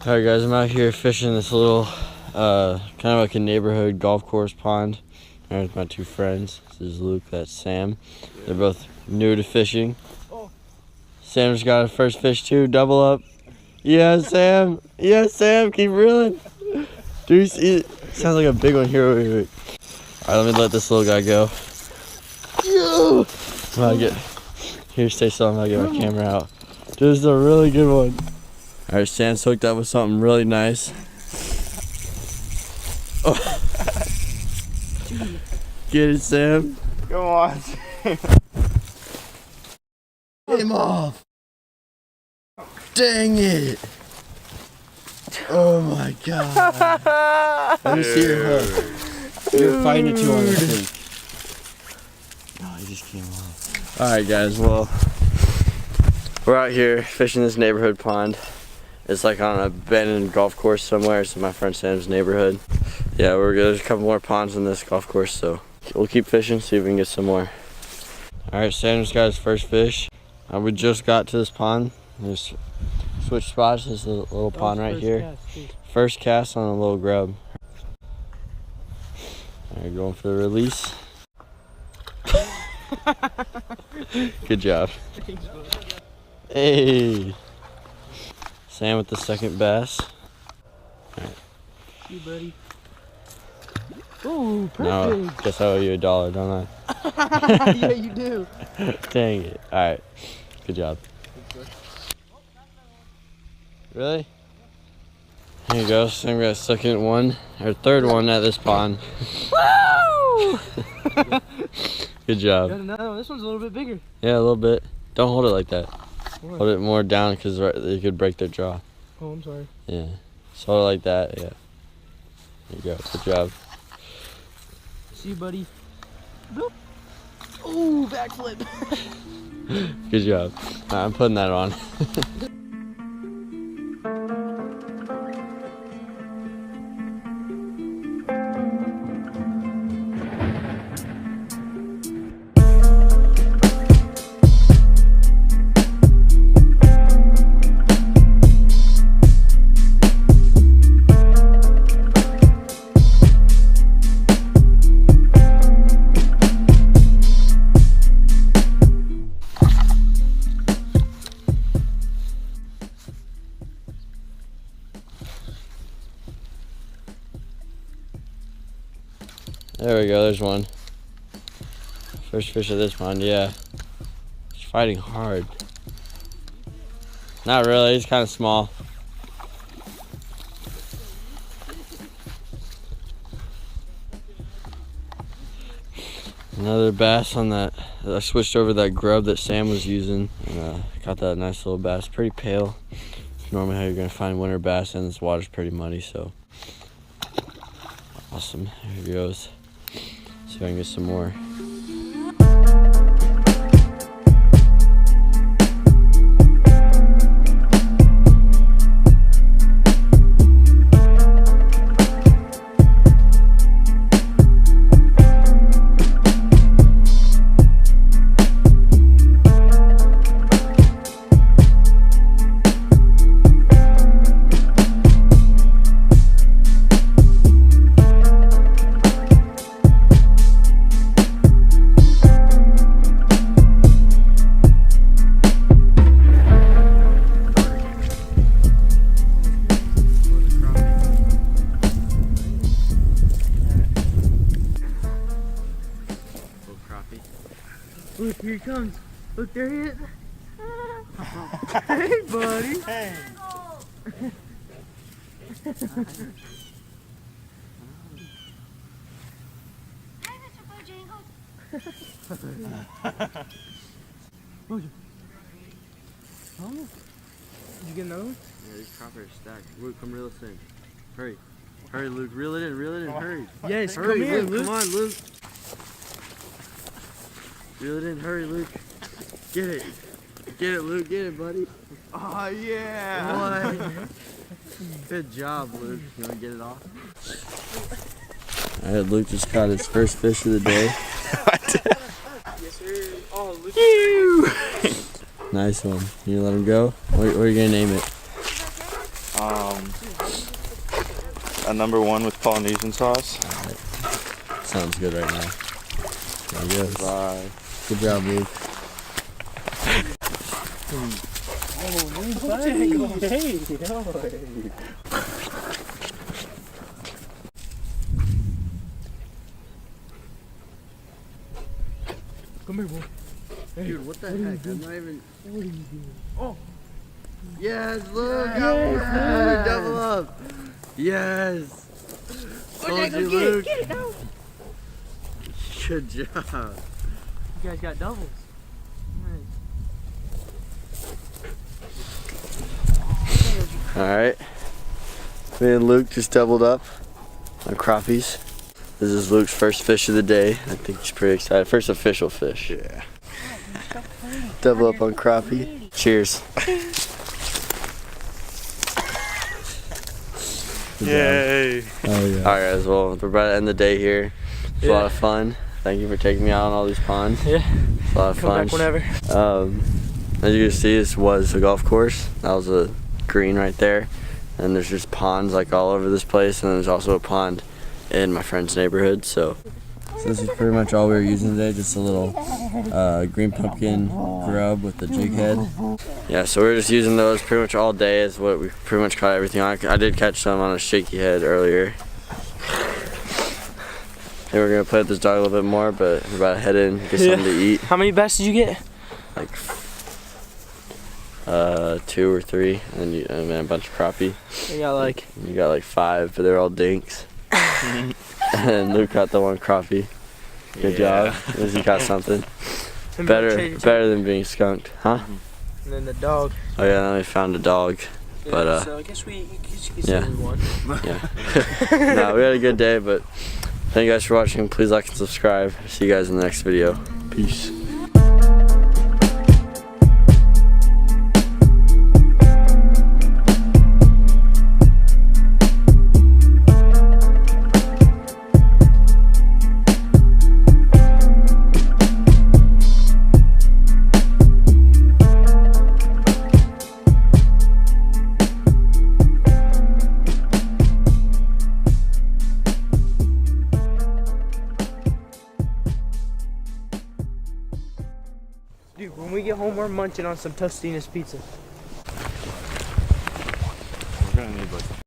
Alright guys, I'm out here fishing this little, kind of like a neighborhood golf course pond. There's my two friends. This is Luke, that's Sam. They're both new to fishing. Sam's got a first fish too, double up. Yeah, Sam. Yeah, Sam, keep reeling. Do you see it? Sounds like a big one here. Wait. Alright, let me let this little guy go. Here, stay still, I'm gonna get my camera out. Dude, this is a really good one. Alright, Sam's hooked up with something really nice. Oh. Get it, Sam. Come on. Get him off. Dang it. Oh my god. Let me see your hook. You're fighting it too on this thing. No, he just came off. Alright guys, well, we're out here fishing this neighborhood pond. It's like on an abandoned golf course somewhere. It's in my friend Sam's neighborhood. Yeah, there's a couple more ponds in this golf course, so we'll keep fishing, see if we can get some more. Alright, Sam's got his first fish. We just got to this pond. Just switch spots. This little pond right here. First cast on a little grub. Alright, going for the release. Good job. Hey! Sam with the second bass. Alright. You buddy. Ooh, perfect. Now, guess I owe you $1, don't I? Yeah, you do. Dang it. Alright. Good job. Really? Here you go. Sam got a second one, or third one at this pond. Woo! Good job. Got another one. This one's a little bit bigger. Yeah, a little bit. Don't hold it like that. What? Hold it more down because you could break their jaw. Oh, I'm sorry. Yeah. Just hold it like that. Yeah. There you go. Good job. See you, buddy. Boop. Ooh, backflip. Good job. I'm putting that on. There we go, there's one. First fish of this pond, yeah. He's fighting hard. Not really, he's kind of small. Another bass on that. I switched over that grub that Sam was using and got that nice little bass. Pretty pale. It's normally how you're gonna find winter bass, and this water's pretty muddy, so. Awesome, here he goes. See if I can get some more. Look, here he comes. Look, there he is. Hey, buddy. Hey. Did you get another one? Yeah, these crappie are stacked. Luke, come reel this in. Hurry. Hurry, Luke. Reel it in, hurry. Yes, Hurry, come here, Luke. Luke. Come on, Luke. Reel it in, hurry, Luke. Get it. Get it, Luke. Get it, buddy. Oh, yeah. What? Good job, Luke. You want to get it off? Alright, Luke just caught his first fish of the day. Yes, sir. Oh, Luke. Nice one. You let him go? What are you going to name it? A #1 with Polynesian sauce. Sounds good right now. There he goes. Bye. Good job, Luke. Come here, boy. Dude, what the heck? I'm not even. What are you doing? Yes, Luke! Yes, Double up! Yes! Told you, Get Luke. it now. Good job. You guys got doubles. Alright. Me and Luke just doubled up on crappies. This is Luke's first fish of the day. I think he's pretty excited. First official fish. Yeah. Double up on crappie. Cheers. Yay. Oh yeah. Alright guys, well we're about to end the day here. It's a lot of fun. Thank you for taking me out on all these ponds. Yeah. It's a lot of Come fun. back whenever. As you can see, this was a golf course. That was a green right there. And there's just ponds like all over this place, and there's also a pond in my friend's neighborhood. So this is pretty much all we were using today, just a little green pumpkin grub with the jig head. Yeah, so we were just using those pretty much all day is what we pretty much caught everything on. I did catch some on a shaky head earlier. And we're gonna play with this dog a little bit more, but we're about to head in, get something to eat. How many bass did you get? Like 2 or 3, and then a bunch of crappie. I got like. You got like 5, but they're all dinks. And Luke got the one crappie. Good job. At least he caught something. Better than being skunked, huh? And then the dog. Oh yeah, then we found a dog. Yeah, But so I guess we yeah. say we won. Yeah. No, we had a good day, but thank you guys for watching. Please like and subscribe. See you guys in the next video. Peace. Dude, when we get home, we're munching on some Tostina's pizza. We're gonna need like